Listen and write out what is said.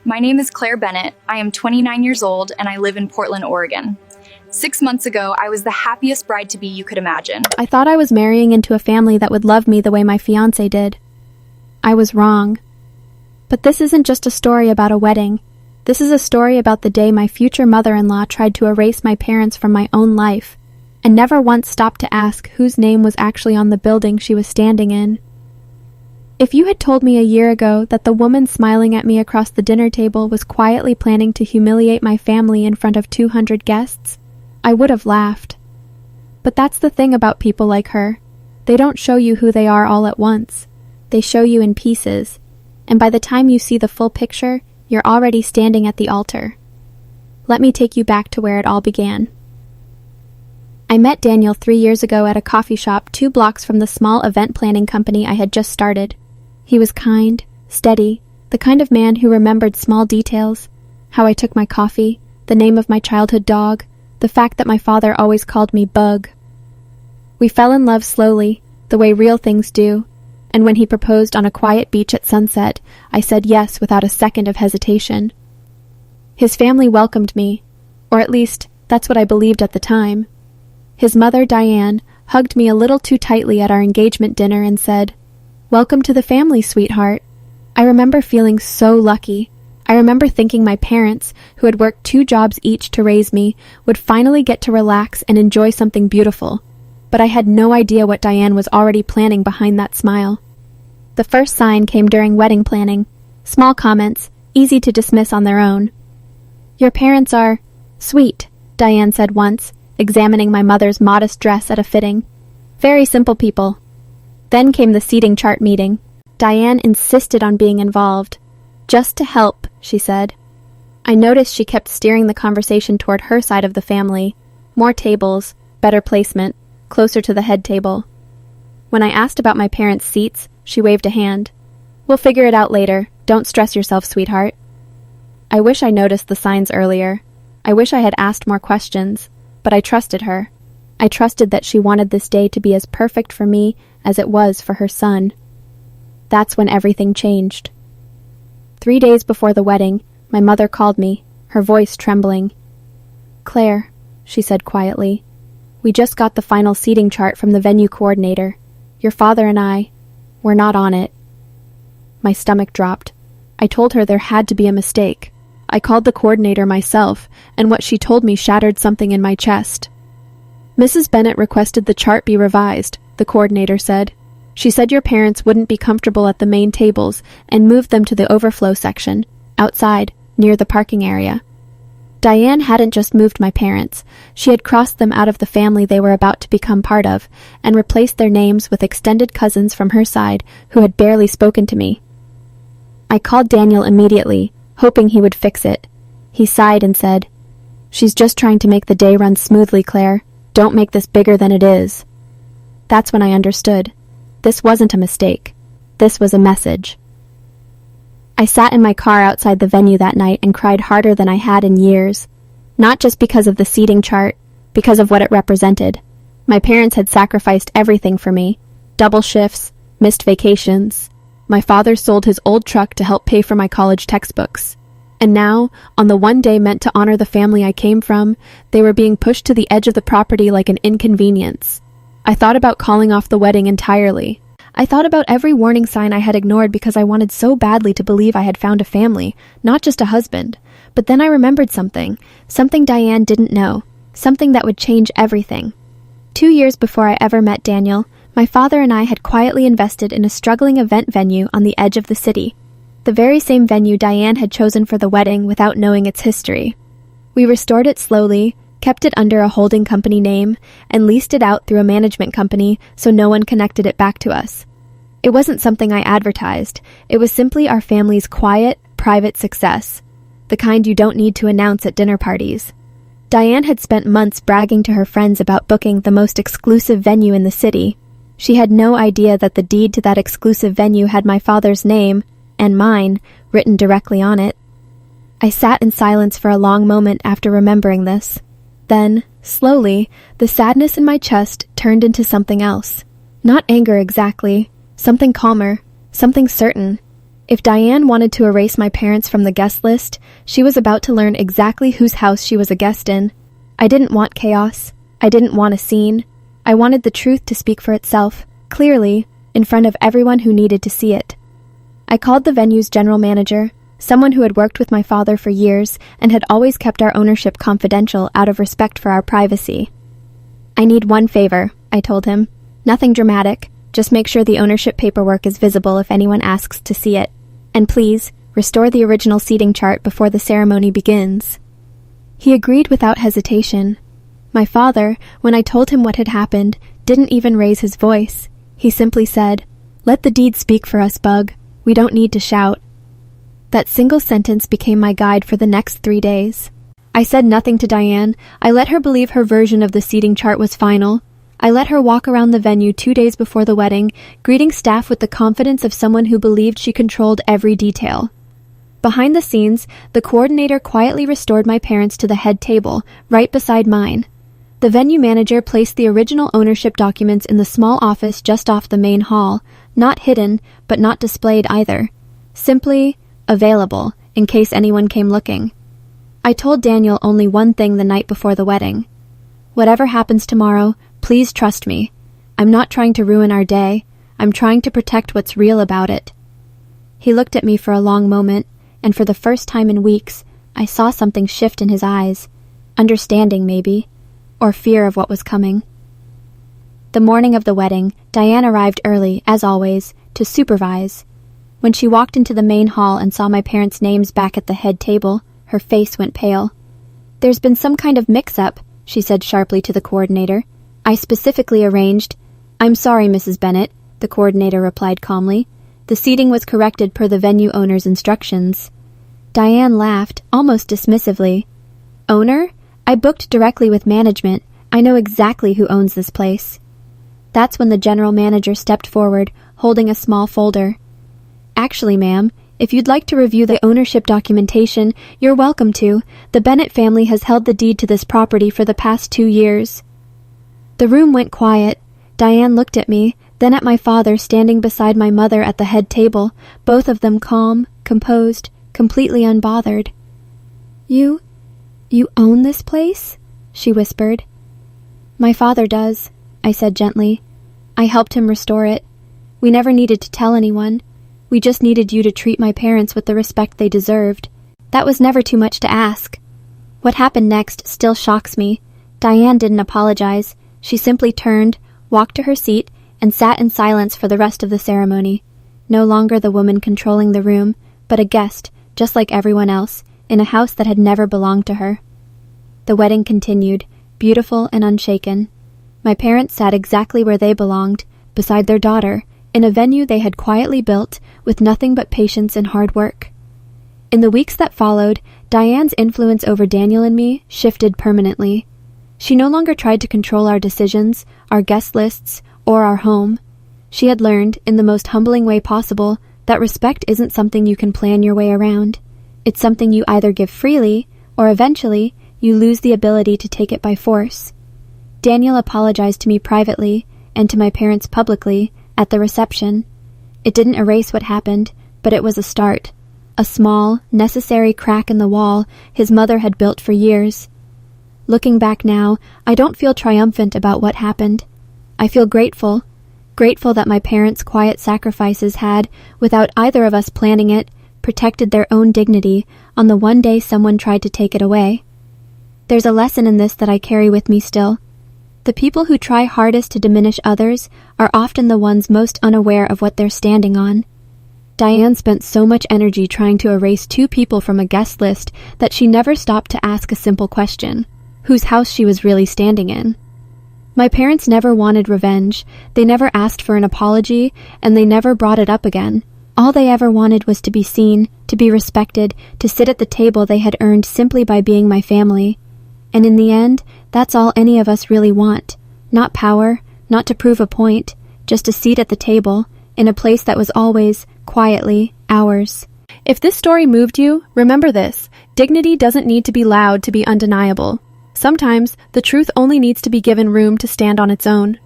My name is Claire Bennett. I am 29 years old and I live in Portland, Oregon. 6 months ago, I was the happiest bride-to-be you could imagine. I thought I was marrying into a family that would love me the way my fiancé did. I was wrong. But this isn't just a story about a wedding. This is a story about the day my future mother-in-law tried to erase my parents from my own life, and never once stopped to ask whose name was actually on the building she was standing in. If you had told me a year ago that the woman smiling at me across the dinner table was quietly planning to humiliate my family in front of 200 guests, I would have laughed. But that's the thing about people like her. They don't show you who they are all at once. They show you in pieces, and by the time you see the full picture, you're already standing at the altar. Let me take you back to where it all began. I met Daniel 3 years ago at a coffee shop 2 blocks from the small event planning company I had just started. He was kind, steady, the kind of man who remembered small details, how I took my coffee, the name of my childhood dog, the fact that my father always called me Bug. We fell in love slowly, the way real things do, and when he proposed on a quiet beach at sunset, I said yes without a second of hesitation. His family welcomed me, or at least, that's what I believed at the time. His mother, Diane, hugged me a little too tightly at our engagement dinner and said, "Welcome to the family, sweetheart." I remember feeling so lucky. I remember thinking my parents, who had worked 2 jobs each to raise me, would finally get to relax and enjoy something beautiful. But I had no idea what Diane was already planning behind that smile. The first sign came during wedding planning. Small comments, easy to dismiss on their own. "Your parents are sweet," Diane said once, examining my mother's modest dress at a fitting. "Very simple people." Then came the seating chart meeting. Diane insisted on being involved. "Just to help," she said. I noticed she kept steering the conversation toward her side of the family. More tables, better placement, closer to the head table. When I asked about my parents' seats, she waved a hand. "We'll figure it out later. Don't stress yourself, sweetheart." I wish I noticed the signs earlier. I wish I had asked more questions, but I trusted her. I trusted that she wanted this day to be as perfect for me as it was for her son. That's when everything changed. 3 days before the wedding, my mother called me, her voice trembling. "Claire," she said quietly, "we just got the final seating chart from the venue coordinator. Your father and we're not on it." My stomach dropped. I told her there had to be a mistake. I called the coordinator myself, and what she told me shattered something in my chest. "Mrs. Bennett requested the chart be revised," the coordinator said. "She said your parents wouldn't be comfortable at the main tables and moved them to the overflow section, outside, near the parking area." Diane hadn't just moved my parents. She had crossed them out of the family they were about to become part of and replaced their names with extended cousins from her side who had barely spoken to me. I called Daniel immediately, hoping he would fix it. He sighed and said, "She's just trying to make the day run smoothly, Claire. Don't make this bigger than it is." That's when I understood. This wasn't a mistake. This was a message. I sat in my car outside the venue that night and cried harder than I had in years. Not just because of the seating chart, because of what it represented. My parents had sacrificed everything for me. Double shifts, missed vacations. My father sold his old truck to help pay for my college textbooks. And now, on the one day meant to honor the family I came from, they were being pushed to the edge of the property like an inconvenience. I thought about calling off the wedding entirely. I thought about every warning sign I had ignored because I wanted so badly to believe I had found a family, not just a husband. But then I remembered something Diane didn't know, something that would change everything. 2 years before I ever met Daniel, my father and I had quietly invested in a struggling event venue on the edge of the city. The very same venue Diane had chosen for the wedding without knowing its history. We restored it slowly, kept it under a holding company name, and leased it out through a management company so no one connected it back to us. It wasn't something I advertised. It was simply our family's quiet, private success, the kind you don't need to announce at dinner parties. Diane had spent months bragging to her friends about booking the most exclusive venue in the city. She had no idea that the deed to that exclusive venue had my father's name, and mine, written directly on it. I sat in silence for a long moment after remembering this. Then, slowly, the sadness in my chest turned into something else. Not anger exactly, something calmer, something certain. If Diane wanted to erase my parents from the guest list, she was about to learn exactly whose house she was a guest in. I didn't want chaos. I didn't want a scene. I wanted the truth to speak for itself, clearly, in front of everyone who needed to see it. I called the venue's general manager, someone who had worked with my father for years and had always kept our ownership confidential out of respect for our privacy. "I need one favor," I told him. "Nothing dramatic. Just make sure the ownership paperwork is visible if anyone asks to see it. And please, restore the original seating chart before the ceremony begins." He agreed without hesitation. My father, when I told him what had happened, didn't even raise his voice. He simply said, "Let the deed speak for us, Bug. We don't need to shout." That single sentence became my guide for the next 3 days. I said nothing to Diane. I let her believe her version of the seating chart was final. I let her walk around the venue 2 days before the wedding, greeting staff with the confidence of someone who believed she controlled every detail. Behind the scenes, the coordinator quietly restored my parents to the head table, right beside mine. The venue manager placed the original ownership documents in the small office just off the main hall, not hidden, but not displayed either. Simply available, in case anyone came looking. I told Daniel only one thing the night before the wedding. "Whatever happens tomorrow, please trust me. I'm not trying to ruin our day. I'm trying to protect what's real about it." He looked at me for a long moment, and for the first time in weeks, I saw something shift in his eyes. Understanding, maybe, or fear of what was coming. The morning of the wedding, Diane arrived early, as always, to supervise. When she walked into the main hall and saw my parents' names back at the head table, her face went pale. "There's been some kind of mix-up," she said sharply to the coordinator. "I specifically arranged—" "I'm sorry, Mrs. Bennett," the coordinator replied calmly. "The seating was corrected per the venue owner's instructions." Diane laughed, almost dismissively. "Owner? I booked directly with management. I know exactly who owns this place." That's when the general manager stepped forward, holding a small folder. "Actually, ma'am, if you'd like to review the ownership documentation, you're welcome to. The Bennett family has held the deed to this property for the past 2 years. The room went quiet. Diane looked at me, then at my father standing beside my mother at the head table, both of them calm, composed, completely unbothered. You own this place?" she whispered. "My father does," I said gently. "I helped him restore it. We never needed to tell anyone. We just needed you to treat my parents with the respect they deserved. That was never too much to ask." What happened next still shocks me. Diane didn't apologize. She simply turned, walked to her seat, and sat in silence for the rest of the ceremony. No longer the woman controlling the room, but a guest, just like everyone else, in a house that had never belonged to her. The wedding continued, beautiful and unshaken. My parents sat exactly where they belonged, beside their daughter, in a venue they had quietly built with nothing but patience and hard work. In the weeks that followed, Diane's influence over Daniel and me shifted permanently. She no longer tried to control our decisions, our guest lists, or our home. She had learned, in the most humbling way possible, that respect isn't something you can plan your way around. It's something you either give freely, or eventually, you lose the ability to take it by force. Daniel apologized to me privately, and to my parents publicly, at the reception. It didn't erase what happened, but it was a start. A small, necessary crack in the wall his mother had built for years. Looking back now, I don't feel triumphant about what happened. I feel grateful that my parents' quiet sacrifices had, without either of us planning it, protected their own dignity on the one day someone tried to take it away. There's a lesson in this that I carry with me still. The people who try hardest to diminish others are often the ones most unaware of what they're standing on. Diane spent so much energy trying to erase 2 people from a guest list that she never stopped to ask a simple question: whose house she was really standing in. My parents never wanted revenge, they never asked for an apology, and they never brought it up again. All they ever wanted was to be seen, to be respected, to sit at the table they had earned simply by being my family. And in the end, that's all any of us really want. Not power, not to prove a point, just a seat at the table, in a place that was always, quietly, ours. If this story moved you, remember this: dignity doesn't need to be loud to be undeniable. Sometimes, the truth only needs to be given room to stand on its own.